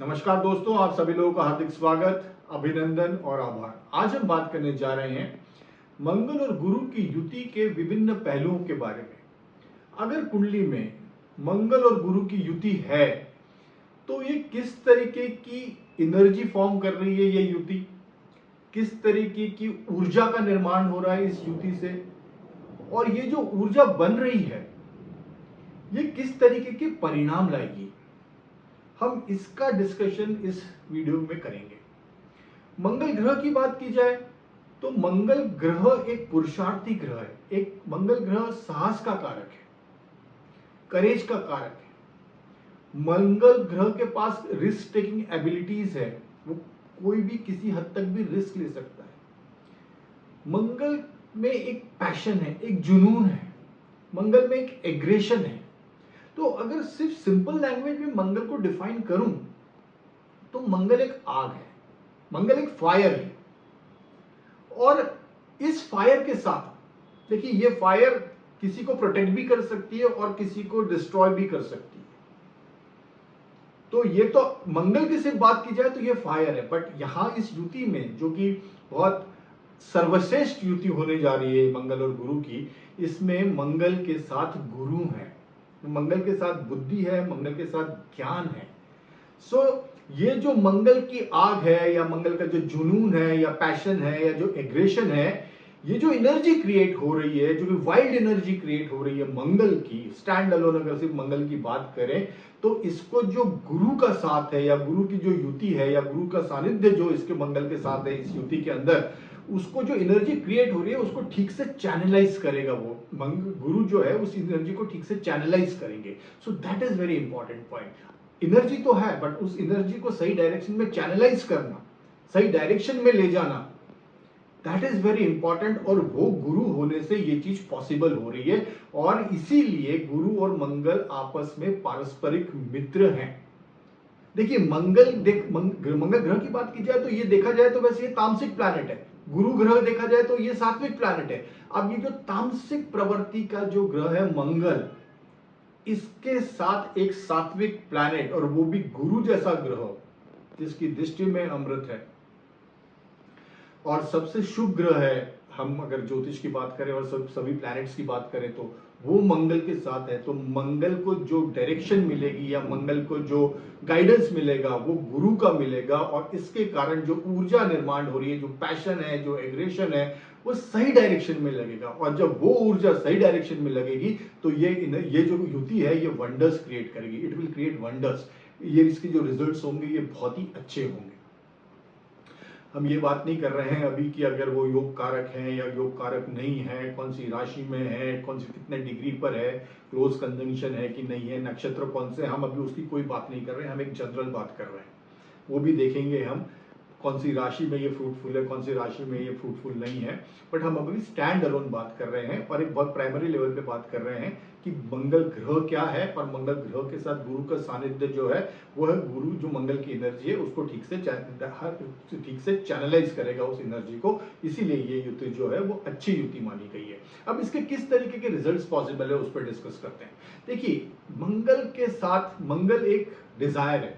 नमस्कार दोस्तों, आप सभी लोगों का हार्दिक स्वागत, अभिनंदन और आभार। आज हम बात करने जा रहे हैं मंगल और गुरु की युति के विभिन्न पहलुओं के बारे में। अगर कुंडली में मंगल और गुरु की युति है तो ये किस तरीके की एनर्जी फॉर्म कर रही है, ये युति किस तरीके की ऊर्जा का निर्माण हो रहा है इस युति से, और ये जो ऊर्जा बन रही है ये किस तरीके के परिणाम लाएगी, हम इसका डिस्कशन इस वीडियो में करेंगे। मंगल ग्रह की बात की जाए तो मंगल ग्रह एक पुरुषार्थी ग्रह है। एक मंगल ग्रह साहस का कारक है, करेज का कारक है। मंगल ग्रह के पास रिस्क टेकिंग एबिलिटीज है, वो कोई भी किसी हद तक भी रिस्क ले सकता है। मंगल में एक पैशन है, एक जुनून है, मंगल में एक एग्रेशन है। तो अगर सिर्फ सिंपल लैंग्वेज में मंगल को डिफाइन करूं तो मंगल एक आग है, मंगल एक फायर है। और इस फायर के साथ देखिए, ये फायर किसी को प्रोटेक्ट भी कर सकती है और किसी को डिस्ट्रॉय भी कर सकती है। तो ये तो मंगल की सिर्फ बात की जाए तो ये फायर है, बट यहां इस युति में जो कि बहुत सर्वश्रेष्ठ युति होने जा रही है मंगल और गुरु की, इसमें मंगल के साथ गुरु है, मंगल के साथ बुद्धि है, मंगल के साथ ज्ञान है। ये जो मंगल की आग है या मंगल का जो जुनून है या पैशन है या जो एग्रेशन है, ये जो एनर्जी क्रिएट हो रही है, जो वाइल्ड एनर्जी क्रिएट हो रही है मंगल की, स्टैंड अलोन अगर सिर्फ मंगल की बात करें तो इसको जो गुरु का साथ है या गुरु की जो युति है या गुरु का सानिध्य जो इसके मंगल के साथ है इस युति के अंदर, उसको जो एनर्जी क्रिएट हो रही है उसको ठीक से चैनलाइज करेगा। वो गुरु जो है उस एनर्जी को ठीक से चैनलाइज करेंगे। सो that is very important point. Energy तो है बट उस एनर्जी को सही डायरेक्शन में चैनलाइज करना, सही डायरेक्शन में ले जाना, दैट इज वेरी इंपॉर्टेंट। और वो गुरु होने से ये चीज पॉसिबल हो रही है और इसीलिए गुरु और मंगल आपस में पारस्परिक मित्र हैं। देखिए मंगल ग्रह की बात की जाए तो ये देखा जाए तो वैसे ये तामसिक प्लैनेट है, गुरु ग्रह देखा जाए तो ये सात्विक प्लैनेट है। अब ये जो तामसिक प्रवृत्ति का जो ग्रह है मंगल, इसके साथ एक सात्विक प्लैनेट और वो भी गुरु जैसा ग्रह जिसकी दृष्टि में अमृत है और सबसे शुभ ग्रह है, हम अगर ज्योतिष की बात करें और सभी प्लैनेट्स की बात करें तो वो मंगल के साथ है। तो मंगल को जो डायरेक्शन मिलेगी या मंगल को जो गाइडेंस मिलेगा वो गुरु का मिलेगा और इसके कारण जो ऊर्जा निर्माण हो रही है, जो पैशन है, जो एग्रेशन है, वो सही डायरेक्शन में लगेगा। और जब वो ऊर्जा सही डायरेक्शन में लगेगी तो ये जो युति है ये वंडर्स क्रिएट करेगी, इट विल क्रिएट वंडर्स। ये इसके जो रिजल्ट्स होंगे ये बहुत ही अच्छे होंगे। हम ये बात नहीं कर रहे हैं अभी कि अगर वो योग कारक है या योग कारक नहीं है, कौन सी राशि में है, कौन सी कितने डिग्री पर है, क्लोज कंजंक्शन है कि नहीं है, नक्षत्र कौन से, हम अभी उसकी कोई बात नहीं कर रहे हैं, हम एक जनरल बात कर रहे हैं। वो भी देखेंगे हम कौन सी राशि में ये फ्रूटफुल है, कौन सी राशि में ये फ्रूटफुल नहीं है। बट हम अभी स्टैंड अलोन बात कर रहे हैं और एक बहुत प्राइमरी लेवल पे बात कर रहे हैं कि मंगल ग्रह क्या है और मंगल ग्रह के साथ गुरु का सानिध्य जो है वो है गुरु, जो मंगल की एनर्जी है उसको ठीक से चैनलाइज करेगा उस एनर्जी को। इसीलिए ये युति जो है वो अच्छी युति मानी गई है। अब इसके किस तरीके के रिजल्ट्स पॉसिबल है उस पर डिस्कस करते हैं। देखिए मंगल के साथ, मंगल एक डिजायर है,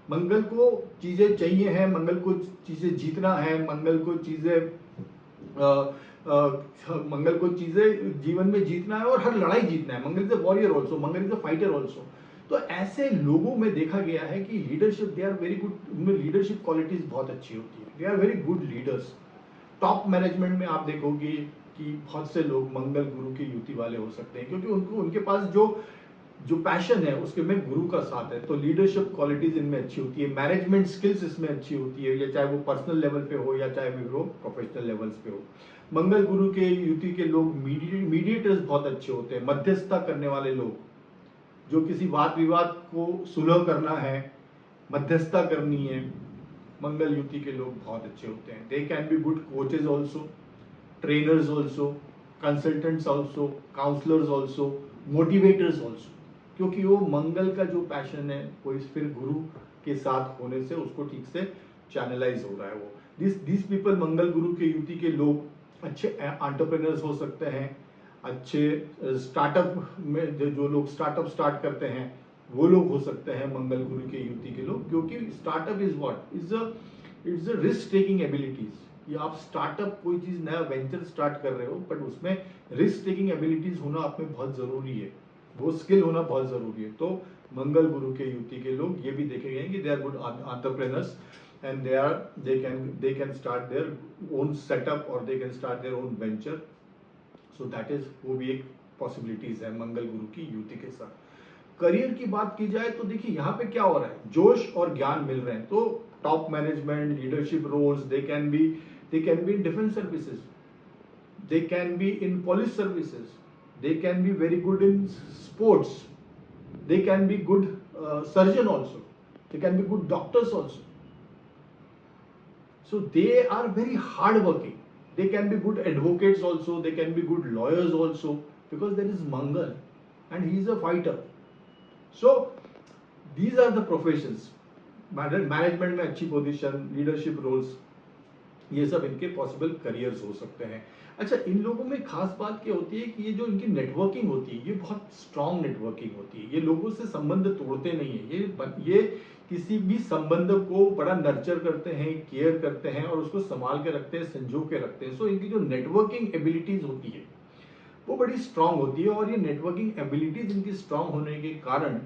मंगल को चीजें चाहिए हैं, मंगल को चीजें जीतना है, मंगल को चीजें जीवन में जीतना है और हर लड़ाई जीतना है। Mangal is a warrior also, Mangal is a fighter also. तो ऐसे लोगों में देखा गया है कि leadership, they are very good, उनमें लीडरशिप क्वालिटीज बहुत अच्छी होती है, they are very good leaders. Top management में आप देखोगे कि बहुत से लोग मंगल गुरु की युति वाले हो सकते हैं क्योंकि उनके पास जो पैशन है उसके में गुरु का साथ है। तो लीडरशिप क्वालिटीज इनमें अच्छी होती है, मैनेजमेंट स्किल्स इसमें अच्छी होती है, या चाहे वो पर्सनल लेवल पे हो या चाहे वो प्रोफेशनल लेवल्स पे हो। मंगल गुरु के युति के लोग मीडिएटर्स बहुत अच्छे होते हैं, मध्यस्थता करने वाले लोग, जो किसी वाद विवाद को सुलह करना है, मध्यस्थता करनी है, मंगल युति के लोग बहुत अच्छे होते हैं। They can be good coaches also, trainers also, consultants also, counsellors also, motivators also, क्योंकि वो मंगल का जो पैशन है वो इस फिर गुरु के साथ होने से उसको ठीक से चैनलाइज हो रहा है। वो दिस पीपल, मंगल गुरु के युति के लोग अच्छे एंटरप्रेन्योर्स हो सकते हैं, अच्छे स्टार्टअप में जो लोग स्टार्टअप स्टार्ट करते हैं वो लोग हो सकते हैं मंगल गुरु के युति के लोग, क्योंकि startup is what it's a risk taking abilities. ये आप स्टार्टअप कोई चीज नया वेंचर स्टार्ट कर रहे हो, बट उसमें रिस्क टेकिंग एबिलिटीज होना आप में बहुत जरूरी है, वो स्किल होना बहुत जरूरी है। तो मंगल गुरु के युति के लोग ये भी देखे गए हैं कि they are good entrepreneurs and they can start their own setup और they can start their own venture. So that is, वो भी एक पॉसिबिलिटीज है मंगल गुरु की युति के साथ। करियर की बात की जाए तो देखिए यहाँ पे क्या हो रहा है, जोश और ज्ञान मिल रहे हैं, तो top management, leadership roles, they can be in defence services, they can be in police services, they can be very good in sports, they can be good surgeon also, they can be good doctors also. So they are very hard working, they can be good advocates also, they can be good lawyers also, because there is Mangal and he is a fighter. So these are the professions, management में अच्छी position, leadership roles, ये सब इनके possible careers हो सकते हैं। अच्छा, इन लोगों में खास बात क्या होती है कि ये जो इनकी नेटवर्किंग होती है ये बहुत स्ट्रांग नेटवर्किंग होती है, ये लोगों से संबंध तोड़ते नहीं है, ये किसी भी संबंध को बड़ा नर्चर करते हैं, केयर करते हैं और उसको संभाल के रखते हैं, संजो के रखते हैं। सो इनकी जो नेटवर्किंग एबिलिटीज होती है वो बड़ी स्ट्रांग होती है, और ये नेटवर्किंग एबिलिटीज इनकी स्ट्रांग होने के कारण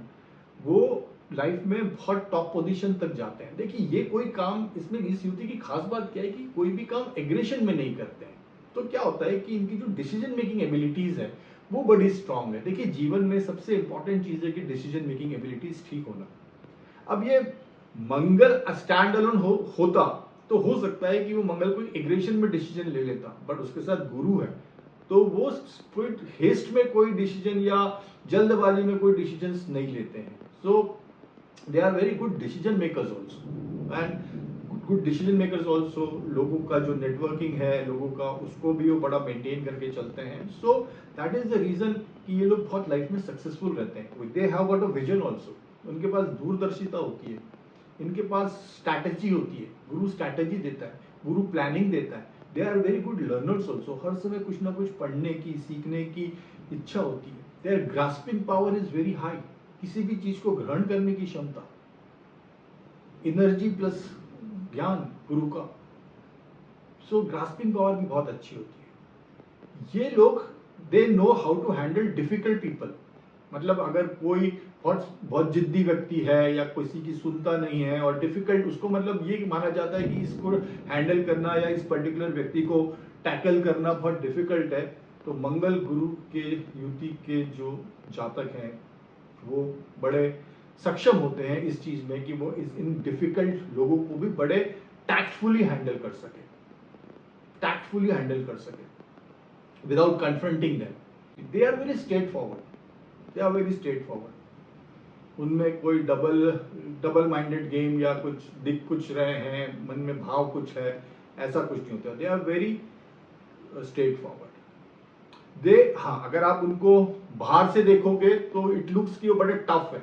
वो लाइफ में बहुत टॉप पोजीशन तक जाते हैं। देखिए ये कोई काम, इसमें इस युति की खास बात क्या है कि कोई भी काम एग्रेशन में नहीं करते हैं, तो क्या होता है कि इनकी जो डिसीजन मेकिंग एबिलिटीज है वो बड़ी स्ट्रांग है। देखिए जीवन में सबसे इंपॉर्टेंट चीज है कि डिसीजन मेकिंग एबिलिटीज ठीक होना। अब ये मंगल स्टैंड अलोन होता तो हो सकता है कि वो मंगल कोई एग्रेशन में डिसीजन ले लेता, बट उसके साथ गुरु है तो वो कोई हेस्ट में कोई डिसीजन या जल्दबाजी में कोई डिसीजन नहीं लेते हैं। So they are very good decision makers also and good decision makers also. लोगों का जो नेटवर्किंग है लोगों का, उसको भी वो बड़ा मेंटेन करके चलते हैं। So that is the reason कि ये लोग बहुत लाइफ में सक्सेसफुल रहते हैं। They have got a vision also, उनके पास दूरदर्शिता होती है, इनके पास स्ट्रैटेजी होती है, गुरु स्ट्रैटेजी देता है, गुरु प्लानिंग देता है। They are very good learners also, हर समय कुछ ना कुछ पढ़ने की, सीखने की इच्छा होती है। Their grasping power is very high, किसी भी चीज को ग्रहण करने की क्षमता, एनर्जी प्लस ज्ञान गुरु का। सो ग्रास्पिंग पावर भी बहुत अच्छी होती है। ये लोग they know how to handle difficult people, मतलब अगर कोई बहुत जिद्दी व्यक्ति है या किसी की सुनता नहीं है और डिफिकल्ट, उसको मतलब ये माना जाता है कि इसको हैंडल करना या इस पर्टिकुलर व्यक्ति को टैकल करना बहुत डिफिकल्ट है, तो मंगल गुरु के युति के जो जातक हैं वो बड़े सक्षम होते हैं इस चीज में कि वो इन डिफिकल्ट लोगों को भी बड़े टैक्टफुली हैंडल कर सके without confronting them. They are very straightforward, उनमें कोई डबल माइंडेड गेम या कुछ दिख कुछ रहे हैं, मन में भाव कुछ है, ऐसा कुछ नहीं होता। They are very straightforward. हाँ, अगर आप उनको बाहर से देखोगे तो इट लुक्स कि वो बड़े टफ है,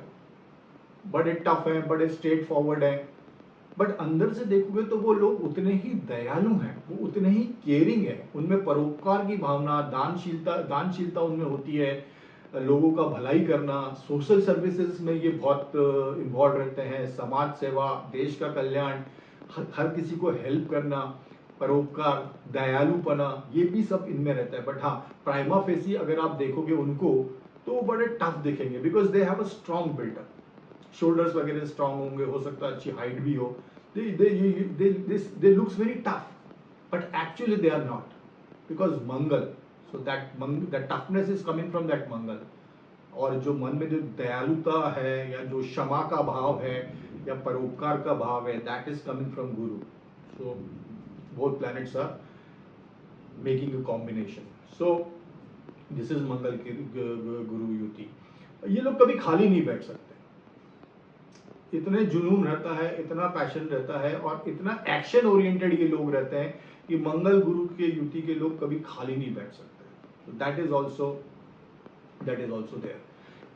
बड़े स्ट्रेट फॉरवर्ड है, बट अंदर से देखोगे तो वो लोग उतने ही दयालु हैं, वो उतने ही केयरिंग है, उनमें परोपकार की भावना, दानशीलता उनमें होती है, लोगों का भलाई करना, सोशल सर्विसेज में ये बहुत इन्वॉल्व रहते हैं, समाज सेवा, देश का कल्याण, हर किसी को हेल्प करना, परोपकार, दयालुपना, ये भी सब इनमें रहता है। बट हाँ, प्राइमा फेसी अगर आप देखोगे उनको तो वो बड़े टफ दिखेंगे, because they have a strong buildup, shoulders वगैरह स्ट्रॉन्ग होंगे, हो सकता है अच्छी हाइट भी हो, they looks very tough, but actually they are not, because Mangal, so that toughness is coming from that Mangal. और जो मन में जो दयालुता है या जो क्षमा का भाव है या परोपकार का भाव है, that is coming from Guru. So both planets are making a combination. So this is मंगल की गुरु युति। ये लोग कभी खाली नहीं बैठ सकते, इतने जुनून रहता है, इतना पैशन रहता है और इतना एक्शन ओरिएंटेड ये लोग रहते हैं कि मंगल गुरु के युति के लोग कभी खाली नहीं बैठ सकते। That is also there.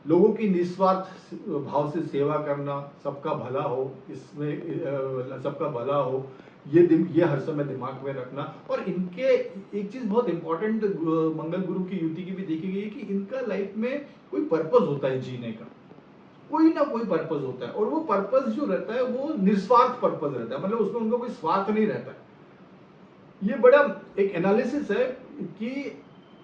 लोगों की निस्वार्थ भाव से सेवा करना, सबका भला हो, इसमें सबका भला हो, ये हर समय दिमाग में रखना। और इनके एक चीज बहुत इंपॉर्टेंट मंगल गुरु की युति की भी देखी गई है कि इनका लाइफ में कोई पर्पस होता है जीने का। कोई ना कोई पर्पस होता है, और वो पर्पस जो रहता है वो निस्वार्थ पर्पस रहता है, मतलब उसमें उनका कोई स्वार्थ नहीं रहता है। ये बड़ा एक एनालिसिस है कि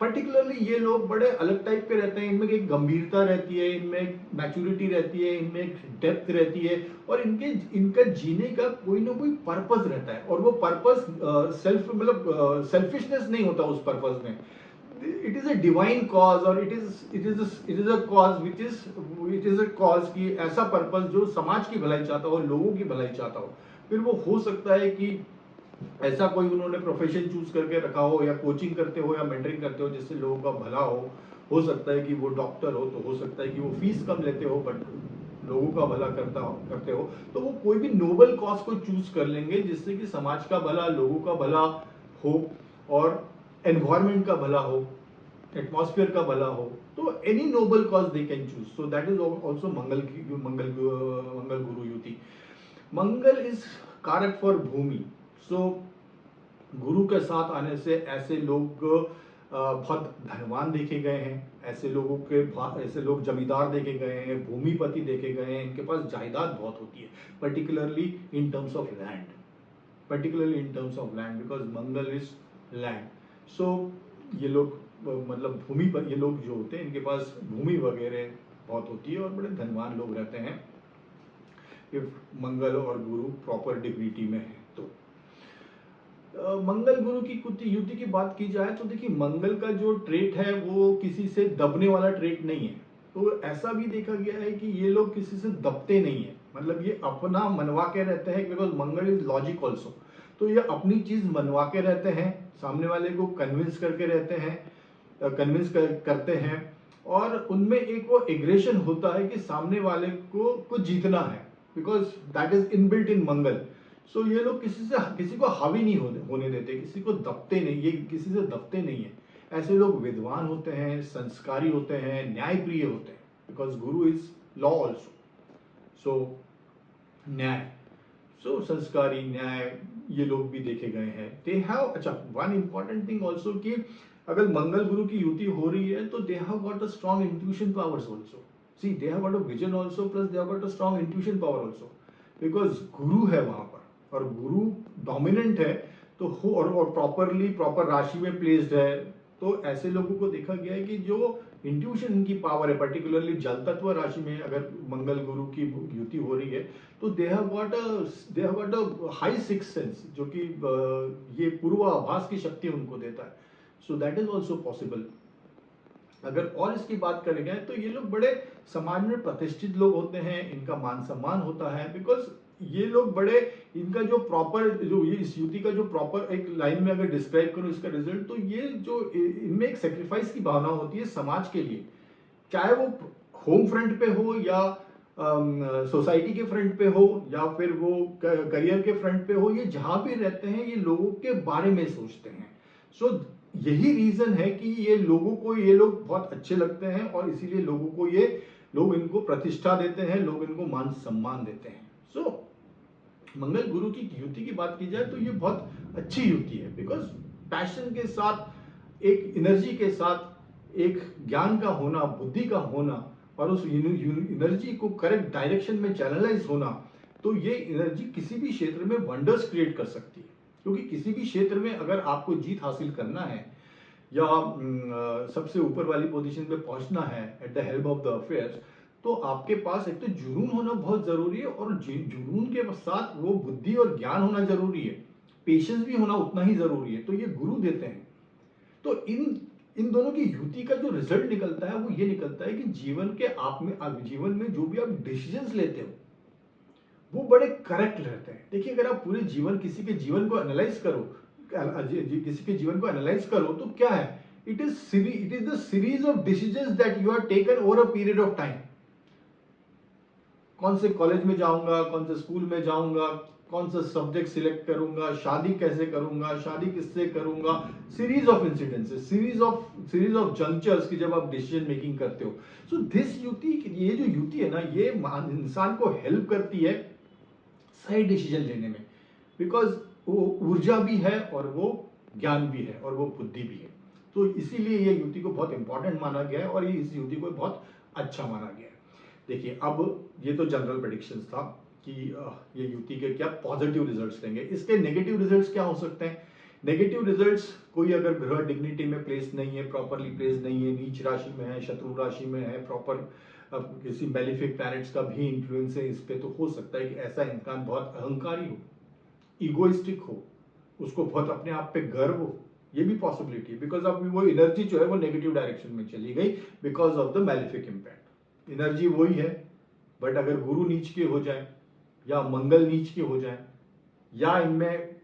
पर्टिकुलरली ये लोग बड़े अलग टाइप के रहते हैं, इनमें एक गंभीरता रहती है, इनमें एक मैच्योरिटी रहती है, इनमें एक डेप्थ रहती है, और इनका जीने का कोई ना कोई पर्पस रहता है, और वो पर्पस सेल्फिशनेस नहीं होता उस पर्पस में। It is a divine cause, और it is a cause which is a cause की ऐसा पर्पस जो समाज की भलाई चाहता हो, लोगों की भलाई चाहता हो। फिर वो हो सकता है कि ऐसा कोई उन्होंने प्रोफेशन चूज करके रखा हो, या कोचिंग करते हो, या मेंटरिंग करते हो जिससे लोगों का भला हो सकता है कि वो डॉक्टर हो सकता है कि वो फीस कम लेते हो बट लोगों का भला करते हो, तो वो कोई भी नोबल कॉज को चूज कर लेंगे जिससे कि समाज का भला, लोगों का भला हो, और एनवायरमेंट का भला हो, एटमॉस्फेयर का भला हो। तो any noble cause they can choose, so that is also Mangal Guru युति। मंगल इज कारक फॉर भूमि, सो गुरु के साथ आने से ऐसे लोग बहुत धनवान देखे गए हैं, ऐसे लोग जमींदार देखे गए हैं, भूमिपति देखे गए हैं, इनके पास जायदाद बहुत होती है, particularly in terms of land, because Mangal is land. So ये लोग मतलब भूमि पर, ये लोग जो होते हैं इनके पास भूमि वगैरह बहुत होती है और बड़े धनवान लोग रहते हैं, इफ मंगल और गुरु प्रॉपर डिग्निटी में है तो। मंगल गुरु की युति की बात की जाए तो देखिए, मंगल का जो ट्रेट है वो किसी से दबने वाला ट्रेट नहीं है। तो ऐसा भी देखा गया है कि ये लोग किसी से दबते नहीं है, मतलब ये अपना मनवा के रहते हैं, because Mangal is logic also. तो ये अपनी चीज मनवा के रहते हैं, सामने वाले को कन्विंस करके रहते हैं, करते हैं, और उनमें एक वो एग्रेशन होता है कि सामने वाले को जीतना है, because that is inbuilt in Mangal. So ये लोग किसी को हावी नहीं होने देते, किसी को दबते नहीं, ये किसी से दबते नहीं है। ऐसे लोग विद्वान होते हैं, संस्कारी होते हैं, न्यायप्रिय होते हैं, because Guru is law also. सो न्याय, सो संस्कारी, न्याय, ये लोग भी देखे गए हैं। दे हैव, अच्छा वन इंपॉर्टेंट थिंग ऑल्सो कि अगर मंगल गुरु की युति हो रही है तो they have got a strong intuition powers also. See, they have got a vision also, plus they have got a strong intuition power also, because Guru है वहां पर, और गुरु डोमिनेंट है तो हो, और प्रॉपर राशि में प्लेस्ड है। तो ऐसे लोगों को देखा गया है कि जो इंट्यूशन इनकी पावर है, पर्टिकुलरली जल तत्व राशि में अगर मंगल गुरु की युति हो रही है तो they have got a high six sense, जो कि ये पूर्वाभास की शक्ति उनको देता है। सो दैट इज ऑल्सो पॉसिबल। अगर और इसकी बात करेंगे तो ये लोग बड़े समाज में प्रतिष्ठित लोग होते हैं, इनका मान सम्मान होता है, बिकॉज ये लोग बड़े, इनका जो प्रॉपर, जो ये इस युति का जो प्रॉपर एक लाइन में अगर डिस्क्राइब करूं इसका रिजल्ट, तो ये जो इनमें एक सेक्रीफाइस की भावना होती है समाज के लिए, चाहे वो होम फ्रंट पे हो, या सोसाइटी के फ्रंट पे हो, या फिर वो करियर के फ्रंट पे हो, ये जहां भी रहते हैं ये लोगों के बारे में सोचते हैं। सो यही रीजन है कि ये लोग बहुत अच्छे लगते हैं, और इसीलिए लोग इनको प्रतिष्ठा देते हैं, लोग इनको मान सम्मान देते हैं। सो मंगल गुरु की युति की बात की जाए तो ये बहुत अच्छी युति है, बिकॉज पैशन के साथ, एक एनर्जी के साथ, एक ज्ञान का होना, बुद्धि का होना, और उस एनर्जी को करेक्ट डायरेक्शन में चैनलाइज होना, तो ये एनर्जी किसी भी क्षेत्र में वंडर्स क्रिएट कर सकती है। क्योंकि किसी भी क्षेत्र में अगर आपको जीत हासिल करना है, या सबसे ऊपर वाली पोजीशन पे पहुंचना है, at the help of the affairs, तो आपके पास एक तो जुनून होना बहुत जरूरी है, और जुनून के साथ वो बुद्धि और ज्ञान होना जरूरी है, पेशेंस भी होना उतना ही जरूरी है, तो ये गुरु देते हैं। तो इन दोनों की युति का जो रिजल्ट निकलता है वो ये निकलता है कि जीवन में जो भी आप डिसीजंस लेते हो वो बड़े करेक्ट रहते हैं। देखिए, अगर आप पूरे जीवन, किसी के जीवन को एनालाइज करो तो क्या है, it is the series of decisions that you have taken over a period of time. कौन से कॉलेज में जाऊंगा, कौन से स्कूल में जाऊंगा, कौन सा सब्जेक्ट सिलेक्ट करूंगा, शादी कैसे करूंगा, शादी किससे करूंगा, series of incidences, series of junctures की जब आप डिसीजन मेकिंग करते हो। सो दिस युति, ये जो युति है ना, ये इंसान को हेल्प करती है सही डिसीजन लेने में, बिकॉज वो ऊर्जा भी है, और वो ज्ञान भी है, और वो बुद्धि भी है। तो इसीलिए ये युति को बहुत इंपॉर्टेंट माना गया है, और ये इस युति को बहुत अच्छा माना गया है। देखिए, अब ये तो जनरल प्रेडिक्शंस था कि ये युति के क्या पॉजिटिव रिजल्ट्स देंगे। इसके नेगेटिव रिजल्ट्स क्या हो सकते हैं? नेगेटिव रिजल्ट्स, कोई अगर ग्रह डिग्निटी में प्लेस नहीं है, प्रॉपरली प्लेस नहीं है, नीच राशि में है, शत्रु राशि में है, प्रॉपर किसी मेलिफिक प्लैनेट्स का भी इन्फ्लुएंस है इस पे, तो हो सकता है कि ऐसा इंसान बहुत अहंकारी हो, इगोइस्टिक हो, उसको बहुत अपने आप पे गर्व हो। ये भी पॉसिबिलिटी है, बिकॉज अब वो एनर्जी जो है वो नेगेटिव डायरेक्शन में चली गई because of the malefic impact. Energy वही है, बट अगर गुरु नीच के हो जाए या मंगल नीच के हो जाए या इनमें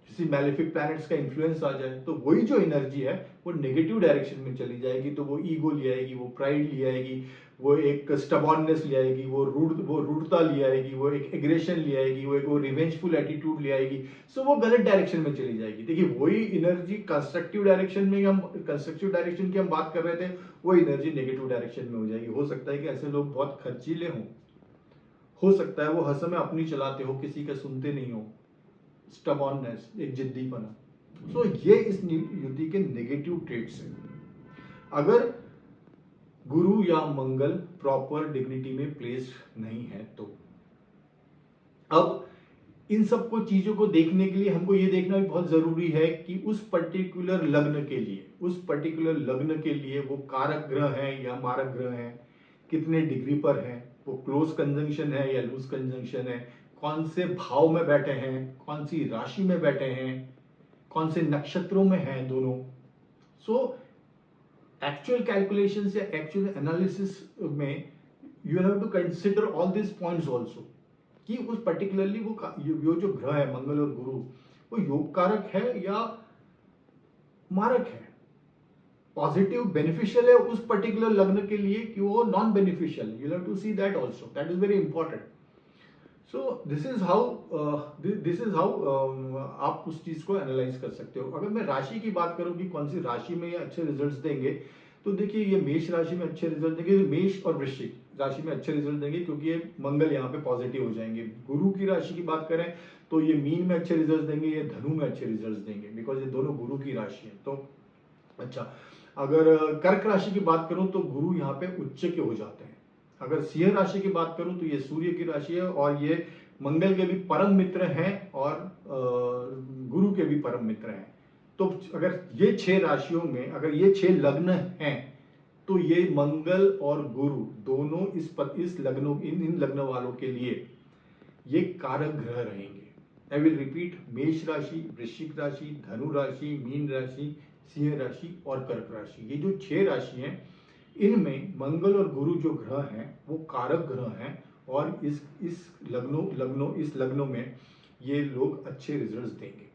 किसी मैलिफिक प्लैनेट्स का इन्फ्लुएंस आ जाए, तो वही जो एनर्जी है वो नेगेटिव डायरेक्शन में चली जाएगी। तो वो ईगो ले आएगी, वो प्राइड ले आएगी, वो एक स्टबॉर्ननेस ले आएगी, वो रूढ़ता ले आएगी, वो एक एग्रेशन ले आएगी, वो रिवेंजफुल एटीट्यूड ले आएगी। सो वो गलत डायरेक्शन में चली जाएगी। देखिए, वही एनर्जी कंस्ट्रक्टिव डायरेक्शन में, हम कंस्ट्रक्टिव डायरेक्शन की हम बात कर रहे थे, वो एनर्जी नेगेटिव डायरेक्शन में हो जाएगी। हो सकता है कि ऐसे लोग बहुत खर्चीले हों, हो सकता है वो हर समय अपनी चलाते हो, किसी का सुनते नहीं हो, स्टबॉर्ननेस, एक जिद्दीपना। सो ये इस युति के नेगेटिव ट्रेट्स हैं। अगर गुरु या मंगल प्रॉपर डिग्निटी में प्लेस्ड नहीं है तो अब इन सबको चीजों को देखने के लिए हमको ये देखना भी बहुत जरूरी है कि उस पर्टिकुलर लग्न के लिए, उस पर्टिकुलर लग्न के लिए वो कारक ग्रह है या मारक ग्रह है, कितने डिग्री पर है, वो क्लोज कंजंक्शन है या लूज कंजंक्शन है, कौन से भाव में बैठे हैं, कौन सी राशि में बैठे हैं, कौन से नक्षत्रों में हैं दोनों। सो एक्चुअल कैलकुलेशन या एक्चुअल एनालिसिस में you have to consider all this points also कि उस पर्टिकुलरली वो जो ग्रह है मंगल और गुरु, वो योग कारक है या मारक है, पॉजिटिव बेनिफिशियल है उस पर्टिकुलर लग्न के लिए कि वो non beneficial. You have to see that also, that is very important. So this is how आप उस चीज को एनालाइज कर सकते हो। अगर मैं राशि की बात करूं कि कौन सी राशि में ये अच्छे रिजल्ट्स देंगे, तो देखिए ये मेष राशि में अच्छे रिजल्ट देंगे, मेष और वृश्चिक राशि में अच्छे रिजल्ट देंगे क्योंकि ये मंगल यहाँ पे पॉजिटिव हो जाएंगे। गुरु की राशि की बात करें तो ये मीन में अच्छे रिजल्ट देंगे, ये धनु में अच्छे रिजल्ट देंगे, बिकॉज ये दोनों गुरु की राशि है। तो अच्छा, अगर कर्क राशि की बात करूं तो गुरु यहाँ पे उच्च के हो जाते हैं। अगर सिंह राशि की बात करूं तो ये सूर्य की राशि है और ये मंगल के भी परम मित्र हैं और गुरु के भी परम मित्र हैं। तो अगर ये 6 राशियों में अगर ये 6 लग्न हैं तो ये मंगल और गुरु दोनों इस लग्नों इन लग्न वालों के लिए ये कारक ग्रह रहेंगे। आई विल रिपीट, मेष राशि, वृश्चिक राशि, धनु राशि, मीन राशि, सिंह राशि और कर्क राशि, ये जो 6 राशि हैं इनमें मंगल और गुरु जो ग्रह हैं वो कारक ग्रह हैं और इस लग्नों में ये लोग अच्छे रिजल्ट्स देंगे।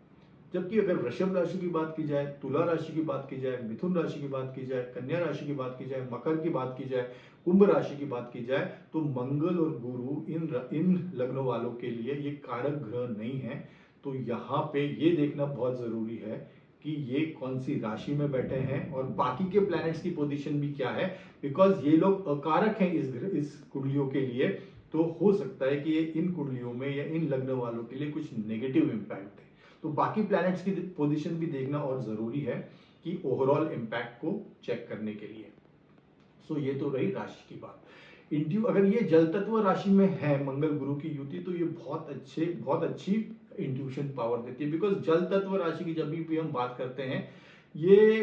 जबकि अगर वृषभ राशि की बात की जाए, तुला राशि की बात की जाए, मिथुन राशि की बात की जाए, कन्या राशि की बात की जाए, मकर की बात की जाए, कुंभ राशि की बात की जाए, तो मंगल और गुरु इन लग्नों वालों के लिए ये कारक ग्रह नहीं है। तो यहाँ पे ये देखना बहुत जरूरी है कि ये कौन सी राशि में बैठे हैं और बाकी के प्लैनेट्स की पोजीशन भी क्या है, बिकॉज ये लोग अकारक हैं इस कुंडलियों के लिए। तो हो सकता है कि ये इन कुंडलियों में या इन लग्न वालों के लिए कुछ नेगेटिव इंपैक्ट है। तो बाकी प्लैनेट्स की पोजीशन भी देखना और जरूरी है कि ओवरऑल इंपैक्ट को चेक करने के लिए। सो ये तो रही राशि की बात। अगर ये जल तत्व राशि में है मंगल गुरु की युति, तो ये बहुत अच्छी इंट्यूशन पावर देती है, बिकॉज जल तत्व राशि की जब भी हम बात करते हैं, ये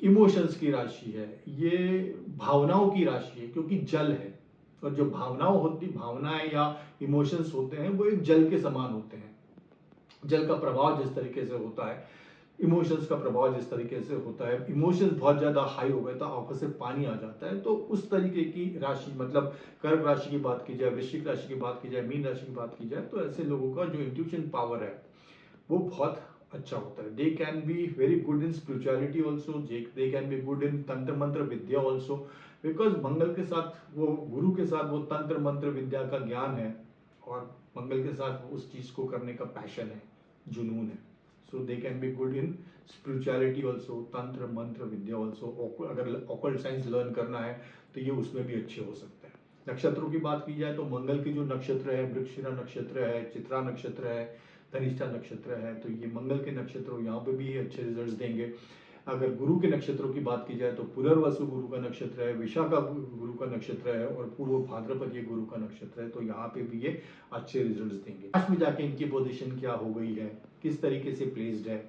इमोशंस की राशि है, ये भावनाओं की राशि है, क्योंकि जल है और जो भावनाएं या इमोशंस होते हैं वो एक जल के समान होते हैं। जल का प्रभाव जिस तरीके से होता है, इमोशंस का प्रभाव जिस तरीके से होता है, इमोशंस बहुत ज्यादा हाई हो गए तो आंखों से पानी आ जाता है। तो उस तरीके की राशि, मतलब कर्क राशि की बात की जाए, वृश्चिक राशि की बात की जाए, मीन राशि की बात की जाए, तो ऐसे लोगों का जो इंट्यूशन पावर है वो बहुत अच्छा होता है। दे can be very good in spirituality also, they can be good इन तंत्र मंत्र विद्या ऑल्सो, बिकॉज मंगल के साथ वो गुरु के साथ वो तंत्र मंत्र विद्या का ज्ञान है और मंगल के साथ उस चीज को करने का पैशन है, जुनून है। So they can be good in spirituality also, तंत्र मंत्र विद्या ऑल्सो। अगर ऑकल्ट साइंस लर्न करना है तो ये उसमें भी अच्छे हो सकते हैं। नक्षत्रों की बात की जाए तो मंगल की जो नक्षत्र है, मृगशिरा नक्षत्र है, चित्रा नक्षत्र है, धनिष्ठा नक्षत्र है, तो ये मंगल के नक्षत्र यहाँ पे भी अच्छे रिजल्ट्स देंगे। अगर गुरु के नक्षत्रों की बात की जाए तो पुनर्वसु गुरु का नक्षत्र है, विशाखा गुरु का नक्षत्र है और पूर्व भाद्रपद ये गुरु का नक्षत्र है। तो यहाँ पे भी ये अच्छे रिजल्ट्स देंगे। लास्ट में जाके इनकी पोजीशन क्या हो गई है, किस तरीके से प्लेस्ड है,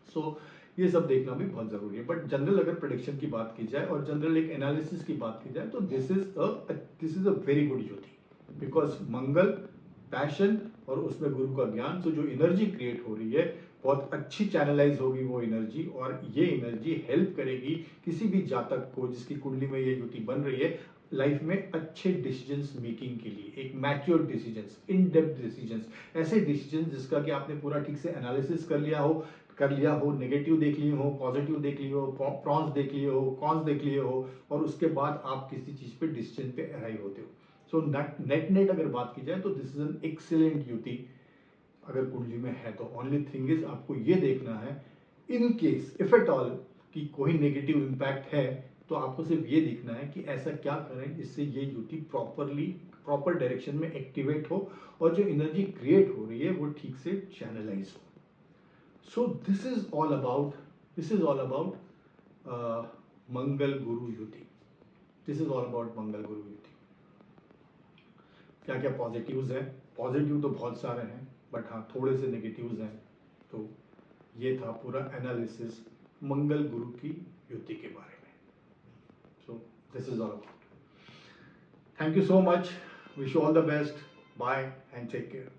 सो ये सब देखना भी बहुत जरूरी है। बट जनरल अगर प्रेडिक्शन की बात की जाए और जनरल एक एनालिसिस की बात की जाए तो this is a very good युति, बिकॉज मंगल, पैशन और उसमें गुरु का ज्ञान, तो जो एनर्जी क्रिएट हो रही है बहुत अच्छी चैनलाइज होगी वो एनर्जी, और ये एनर्जी हेल्प करेगी किसी भी जातक को जिसकी कुंडली में ये युति बन रही है लाइफ में अच्छे डिसीजंस मेकिंग के लिए, एक mature decisions, in depth decisions, ऐसे डिसीजंस जिसका कि आपने पूरा ठीक से एनालिसिस कर लिया हो, नेगेटिव देख लिए हो, पॉजिटिव देख लिए हो, प्रॉन्स देख लिए हो, कॉन्स देख लिए हो, और उसके बाद आप किसी चीज पे डिसीजन पे अराइव होते हो। सो नेट अगर बात की जाए तो दिस इज एन एक्सीलेंट युति अगर कुंडली में है तो। ओनली थिंग इज आपको ये देखना है in case if at all कि कोई नेगेटिव इम्पैक्ट है तो आपको सिर्फ ये देखना है कि ऐसा क्या करें जिससे ये युति प्रॉपर डायरेक्शन में एक्टिवेट हो और जो एनर्जी क्रिएट हो रही है वो ठीक से चैनलाइज हो। So this is all about मंगल गुरु युति। दिस इज ऑल अबाउट मंगल गुरु युति। क्या क्या पॉजिटिव्स हैं? पॉजिटिव तो बहुत सारे हैं बट हाँ थोड़े से नेगेटिव्स हैं। तो ये था पूरा एनालिसिस मंगल गुरु की युति के बारे में। So this is all about. Thank you so much, wish you all the best, bye and take care.